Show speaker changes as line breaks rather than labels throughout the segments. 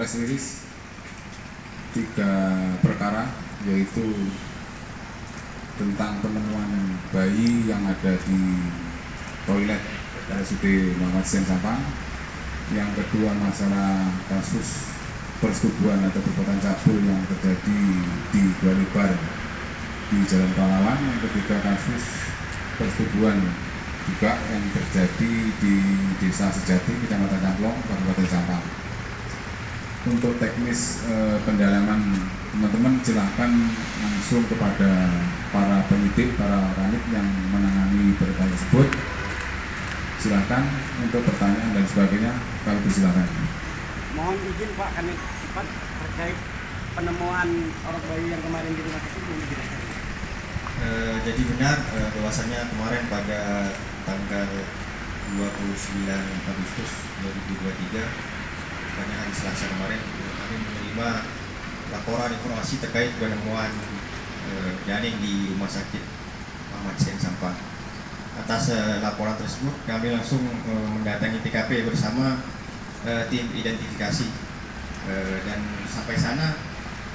press release 3 perkara, yaitu tentang penemuan bayi yang ada di toilet RSUD Muhammad Hussein Sampang. Yang kedua, masalah kasus persetubuhan atau perbuatan cabul yang terjadi di Gualibar di Jalan Pahlawan. Yang ketiga, kasus persetubuhan juga yang terjadi di Desa Sejati, Kecamatan Camplong, Kabupaten Sampang. Untuk teknis pendalaman, teman-teman silahkan langsung kepada para penyidik, para kanit yang menangani berita tersebut. Silahkan untuk pertanyaan dan sebagainya, kami persilahkan.
Mohon izin Pak Kanit cepat terkait penemuan orang bayi yang kemarin di rumah sakit, boleh dijelaskan?
Jadi benar bahwasannya kemarin pada tanggal 29 Agustus 2023, pada hari Selasa kemarin, kami menerima laporan informasi terkait penemuan janin di Rumah Sakit Muhammad Hussein Sampang. Atas laporan tersebut, kami langsung mendatangi TKP bersama tim identifikasi, dan sampai sana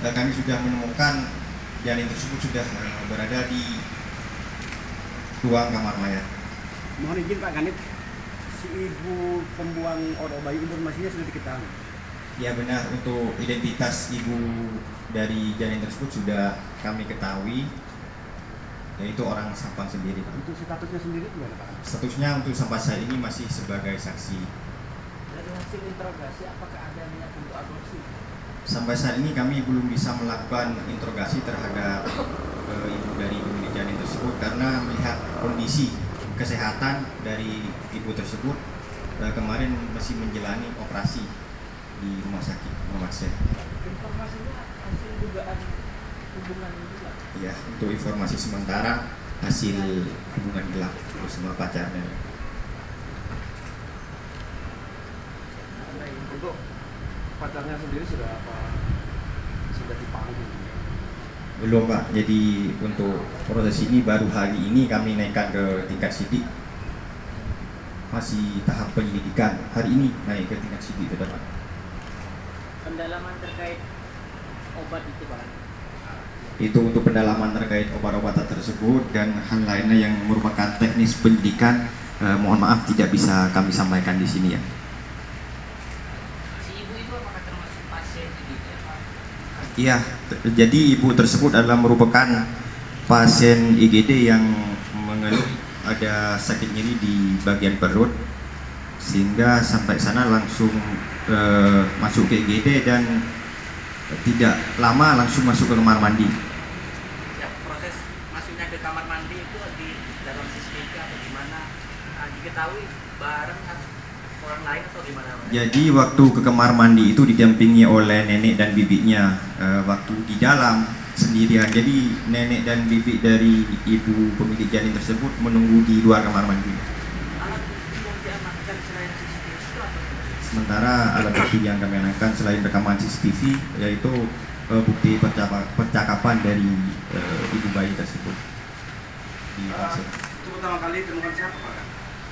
kami sudah menemukan janin tersebut sudah berada di ruang kamar mayat.
Mohon izin Pak Kanit, si ibu pembuang orang bayi informasinya sudah diketahui?
Ya benar, untuk identitas ibu dari janin tersebut sudah kami ketahui, yaitu orang Sampang sendiri, Pak.
Untuk statusnya sendiri gimana Pak?
Statusnya untuk sampai saat ini masih sebagai saksi.
Dari hasil interogasi, apakah ada niat untuk adopsi?
Sampai saat ini kami belum bisa melakukan interogasi terhadap ibu dari pemilik janin tersebut karena melihat kondisi kesehatan dari ibu tersebut kemarin masih menjalani operasi di Rumah Sakit Muhammad Hussein.
Informasinya hasil dugaan hubungan gelap?
Ya, untuk informasi sementara hasil hubungan gelap bersama pacarnya.
Untuk pacarnya sendiri sudah dipanggil?
Belum Pak, jadi untuk proses ini baru hari ini kami naikkan ke tingkat sidik. Masih tahap penyelidikan, hari ini naik ke tingkat sidik ke depan.
Pendalaman terkait obat itu Pak?
Itu untuk pendalaman terkait obat-obatan tersebut dan hal lainnya yang merupakan teknis penyidikan, mohon maaf tidak bisa kami sampaikan di sini ya.
Si ibu itu apakah termasuk pasien gitu ya Pak?
Iya, jadi ibu tersebut adalah merupakan pasien IGD yang mengeluh ada sakit nyeri di bagian perut, sehingga sampai sana langsung masuk ke IGD dan tidak lama langsung masuk ke kamar mandi.
Ya, proses masuknya ke kamar mandi itu di dalam CCTV atau gimana? Diketahui bareng orang lain atau gimana Pak?
Jadi waktu ke kamar mandi itu didampingi oleh nenek dan bibiknya. Waktu di dalam sendirian, jadi nenek dan bibik dari ibu pemilik janin tersebut menunggu di luar kamar mandi.
Alat bukti yang diamankan selain CCTV itu apa?
Sementara alat bukti yang kami amankan selain rekaman CCTV yaitu bukti percakapan dari ibu bayi tersebut.
Itu pertama kali ditemukan siapa Pak?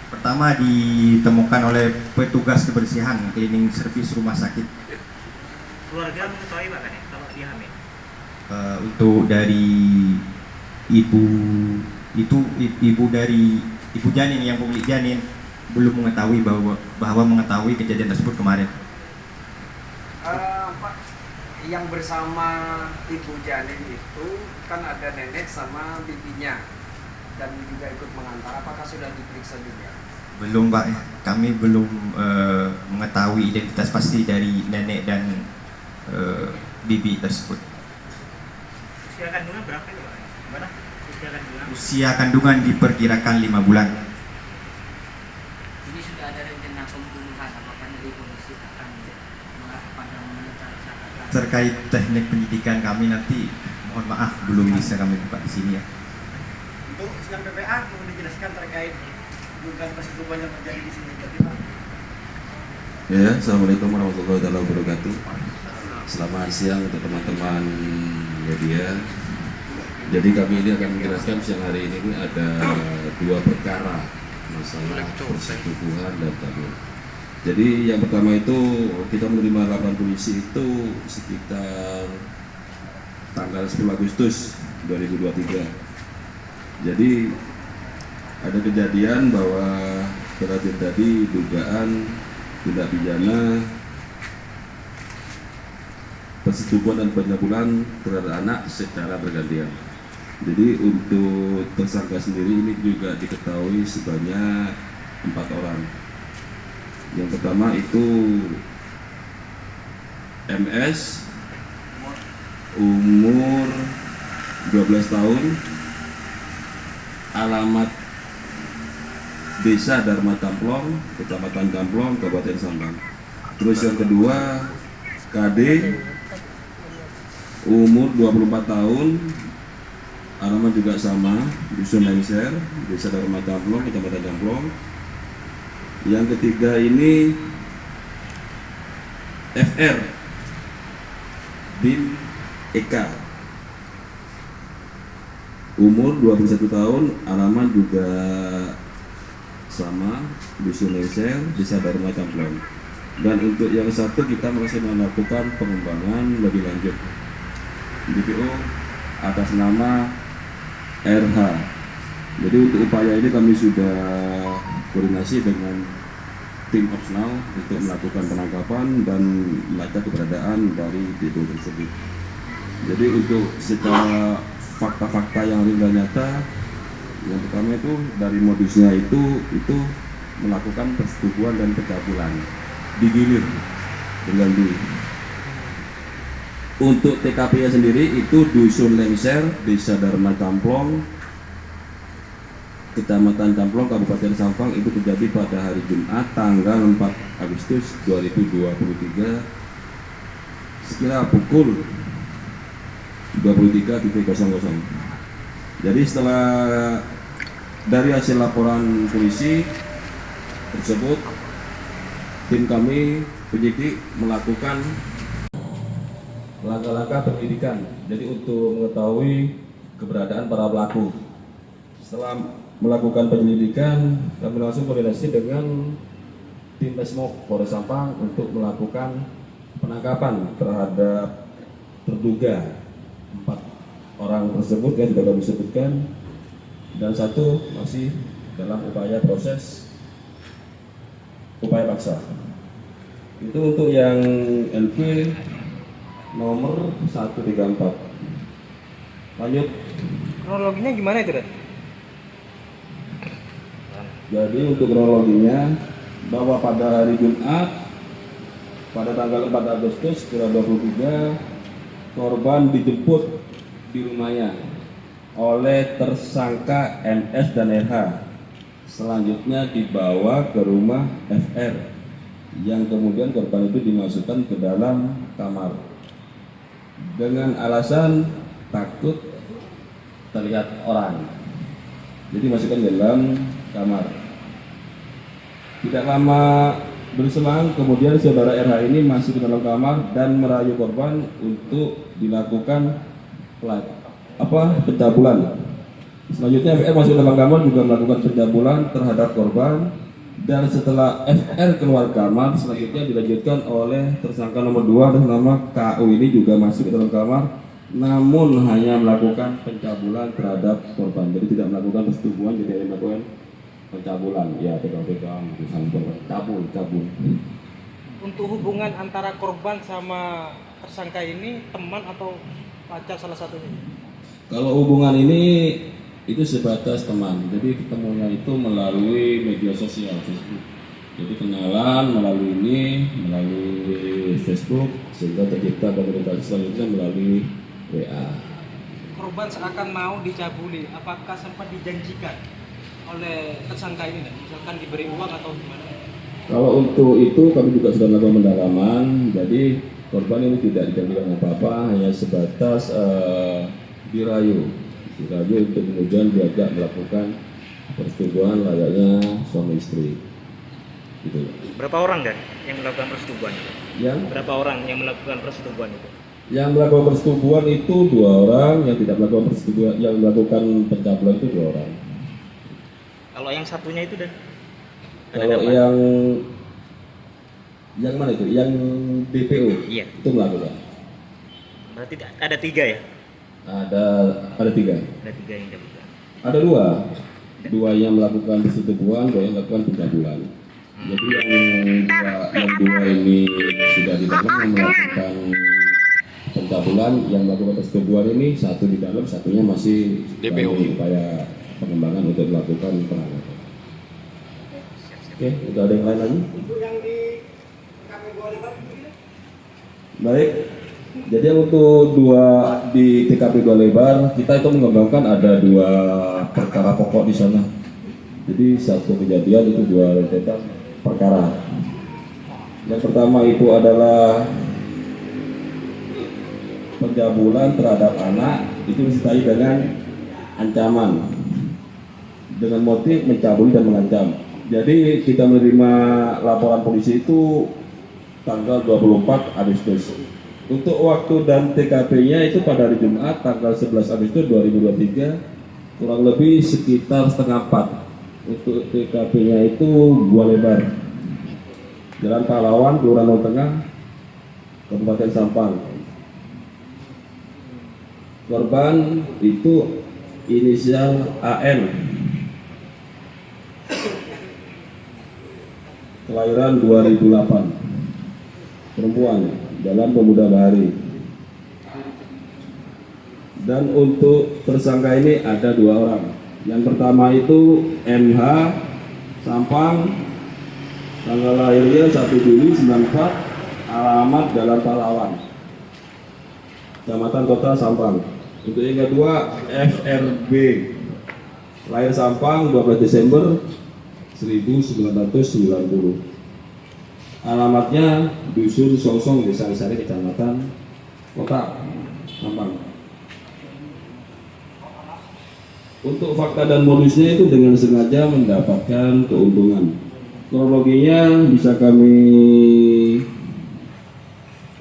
Pertama ditemukan oleh petugas kebersihan cleaning service rumah sakit.
Keluarga mengetahui Pak kan ya kalau dia hamil?
Untuk dari ibu itu, ibu dari ibu janin yang pemilik janin belum mengetahui bahwa mengetahui kejadian tersebut kemarin.
Pak, yang bersama ibu janin itu kan ada nenek sama bibinya dan juga ikut mengantar. Apakah sudah diperiksa juga?
Belum Pak, kami belum mengetahui identitas pasti dari nenek dan bibi tersebut.
Usia kandungan berapa ya Pak? Gimana? Usia kandungan?
Usia kandungan diperkirakan 5 bulan.
Ini sudah ada rencana pembunuhan, apakah dari polisi akan mengarah pada mencari?
Terkait teknik penyidikan kami nanti, mohon maaf belum bisa kami buka di sini ya.
Untuk sidang PPA mau dijelaskan terkait dugaan persetubuhan yang terjadi di sini tadi Pak?
Ya, assalamualaikum warahmatullahi wabarakatuh. Selamat siang untuk teman-teman media. Jadi kami ini akan menjelaskan siang hari ini ada 2 perkara masalah persetubuhan dan tabur. Jadi yang pertama itu kita menerima laporan polisi itu sekitar tanggal 10 Agustus 2023. Jadi ada kejadian bahwa terjadi dugaan tindak pidana persetubuhan dan pencabulan terhadap anak secara bergantian. Jadi untuk tersangka sendiri ini juga diketahui sebanyak 4 orang. Yang pertama itu MS, umur 12 tahun, alamat Desa Dharma Tamplong, Kecamatan Tamplong, Kabupaten Sampang. Terus yang kedua KD, umur 24 tahun, alamat juga sama, Dusun Lengser, Desa Dharma Tamplong, Kecamatan Tamplong. Yang ketiga ini FR bin Eka, umur 21 tahun, alamat juga sama, Dusun Lengser, Desa Dharma Tamplong. Dan untuk yang satu kita masih melakukan pengembangan lebih lanjut. DPO atas nama RH. Jadi untuk upaya ini kami sudah koordinasi dengan tim opsional untuk melakukan penangkapan dan melacak keberadaan dari DPO tersebut. Jadi untuk secara fakta-fakta yang real dan nyata, yang pertama itu dari modusnya itu melakukan persetubuhan dan pencabulan digilir berganti. Untuk TKP-nya sendiri itu Dusun Lengser, Desa Dharma Tamplong, Kecamatan Tamplong, Kabupaten Sampang. Itu terjadi pada hari Jumat tanggal 4 Agustus 2023 sekira pukul 23.00. Jadi setelah dari hasil laporan polisi tersebut, tim kami penyidik melakukan langkah-langkah penyidikan. Jadi untuk mengetahui keberadaan para pelaku. Setelah melakukan penyelidikan, kami langsung koordinasi dengan tim Pesmok Polres Sampang untuk melakukan penangkapan terhadap terduga 4 orang tersebut yang sudah kami sebutkan, dan 1 masih dalam upaya proses upaya paksa. Itu untuk yang LP nomor 134. Lanjut.
Kronologinya gimana itu, Dad?
Jadi untuk kronologinya, bahwa pada hari Jumat pada tanggal 4 Agustus 2023 korban dijemput di rumahnya oleh tersangka MS dan RH. Selanjutnya dibawa ke rumah FR, yang kemudian korban itu dimasukkan ke dalam kamar dengan alasan takut terlihat orang. Jadi masukkan ke dalam kamar. Tidak lama berselang kemudian saudara RH ini masuk ke dalam kamar dan merayu korban untuk dilakukan pencabulan. Selanjutnya FR masuk ke dalam kamar juga melakukan pencabulan terhadap korban, dan setelah FR keluar kamar selanjutnya dilanjutkan oleh tersangka nomor 2 dan nama KU ini juga masuk ke dalam kamar, namun hanya melakukan pencabulan terhadap korban. Jadi tidak melakukan persetubuhan, jadi hanya melakukan pencabulan. Ya, pegang-pegang, cabul.
Untuk hubungan antara korban sama tersangka ini teman atau pacar salah satunya?
Kalau hubungan ini itu sebatas teman, jadi ketemunya itu melalui media sosial Facebook. Jadi kenalan melalui Facebook, sehingga tercipta komunikasi selanjutnya melalui WA.
Korban seakan mau dicabuli, apakah sempat dijanjikan oleh tersangka ini, misalkan diberi uang atau gimana?
Kalau untuk itu kami juga sudah melakukan pendalaman. Jadi korban ini tidak dijanjikan apa-apa, hanya sebatas dirayu untuk kemudian diajak melakukan persetubuhan layaknya suami istri. Gitu.
Berapa orang dan yang melakukan persetubuhan itu? Berapa orang yang melakukan persetubuhan itu?
Yang melakukan persetubuhan itu 2 orang, yang tidak melakukan persetubuhan, yang melakukan pencabulan itu 2 orang.
Kalau yang satunya itu dan?
Kalau yang Yang mana itu? Yang DPO?
Iya.
Itu melakukan.
Berarti ada 3 ya?
Ada 3.
Ada 3 yang dilakukan.
Ada 2 yang melakukan persetubuhan, 2 yang melakukan pencabulan. Jadi yang dua ini sudah di dalam yang melakukan pencabulan, yang melakukan persetubuhan ini 1 di dalam, 1-nya masih
DPO.
upaya pengembangan untuk melakukan penanganan. Oke, udah ada yang lain lagi? Baik. Jadi untuk di TKP 2 Lebar, kita itu mengembangkan ada 2 perkara pokok di sana. Jadi satu kejadian itu 2 rentetan perkara. Yang pertama itu adalah pencabulan terhadap anak, itu disertai dengan ancaman dengan motif mencabuli dan mengancam. Jadi kita menerima laporan polisi itu tanggal 24 Agustus. Untuk waktu dan TKP-nya itu pada hari Jumat tanggal 11 Agustus 2023, kurang lebih sekitar setengah 4. Untuk TKP-nya itu 2 Lebar, Jalan Pahlawan, Kelurahan Long Tengah, Kabupaten Sampang. Korban itu inisial AN, kelahiran 2008, perempuan, dalam pemuda bahari. Dan untuk tersangka ini ada 2 orang. Yang pertama itu MH, Sampang, tanggal lahirnya 1 Juli 94, alamat Jalan Pahlawan, Kecamatan Kota Sampang. Untuk yang kedua FRB, lahir Sampang 12 Desember 1990. Alamatnya Dusun Songsong, Desa Sari, Kecamatan Kota Sampang. Untuk fakta dan modusnya itu dengan sengaja mendapatkan keuntungan. Kronologinya bisa kami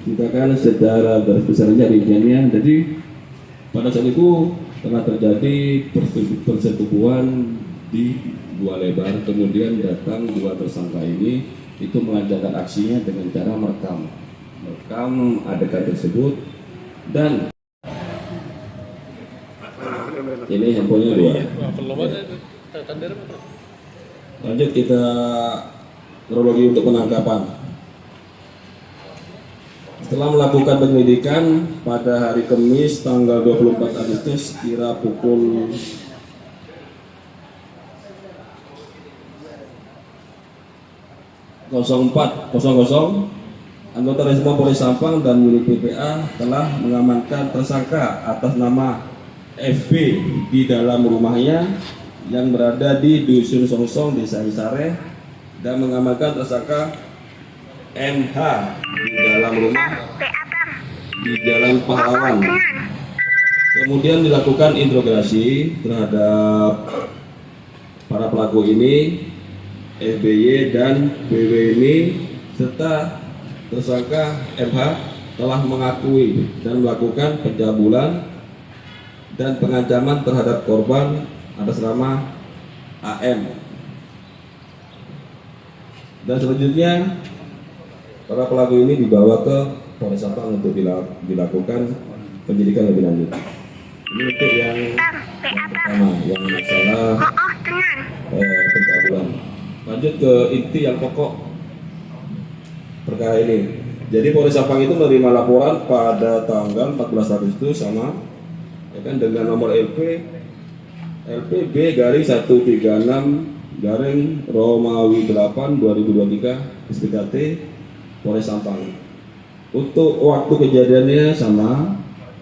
ceritakan secara garis besarnya rinciannya. Jadi pada saat itu telah terjadi persetubuhan di 2 Lebar, kemudian datang 2 tersangka ini itu melancarkan aksinya dengan cara merekam adegan tersebut. Dan ini handphonenya 2. Lanjut kita kronologi untuk penangkapan. Setelah melakukan penyelidikan pada hari Kamis tanggal 24 Agustus kira pukul 04.00, anggota Resmo Polres Sampang dan unit PPA telah mengamankan tersangka atas nama FB di dalam rumahnya yang berada di Dusun Songsong, Desa Sare, dan mengamankan tersangka MH di dalam rumah di Jalan Pahlawan. Kemudian dilakukan interogasi terhadap para pelaku ini, FBY dan BW ini, serta tersangka MH telah mengakui dan melakukan pencabulan dan pengancaman terhadap korban atas nama AM. Dan selanjutnya para pelaku ini dibawa ke Polres Sampang untuk dilakukan penyidikan lebih lanjut. Ini untuk yang pertama, yang masalah pencabulan. Lanjut ke inti yang pokok perkara ini. Jadi Polres Sampang itu menerima laporan pada tanggal 14 Agustus sama, ya kan, dengan nomor LP-B-16-Romawi 8 2023 SPKT Polres Sampang. Untuk waktu kejadiannya sama,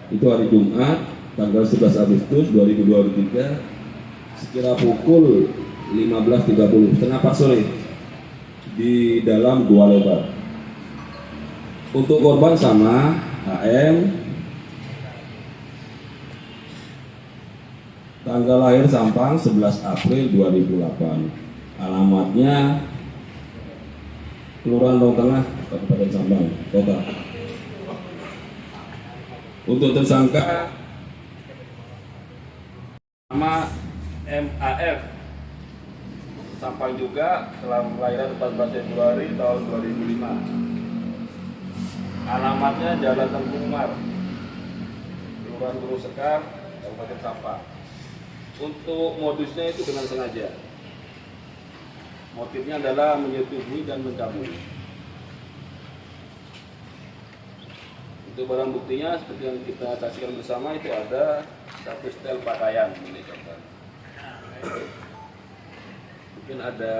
itu hari Jumat tanggal 11 Agustus 2023 sekira pukul 15.30, setengah 4 sore di dalam 2 Lebar. Untuk korban sama, HM, tanggal lahir Sampang 11 April 2008, alamatnya Kelurahan Long Tengah, Kabupaten Sampang Kota. Untuk tersangka nama MAF, Sampang juga telah kelahiran 14 Februari tahun 2005. Alamatnya Jalan Tengku Umar, Kelurahan Gunung Sekar, Kabupaten Sampang. Untuk modusnya itu dengan sengaja. Motifnya adalah menyetujui dan mencabuli. Untuk barang buktinya seperti yang kita saksikan bersama itu ada satu setel pakaian. Mungkin ada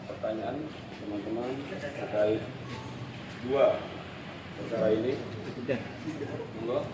pertanyaan teman-teman terkait dua perkara ini. Monggo.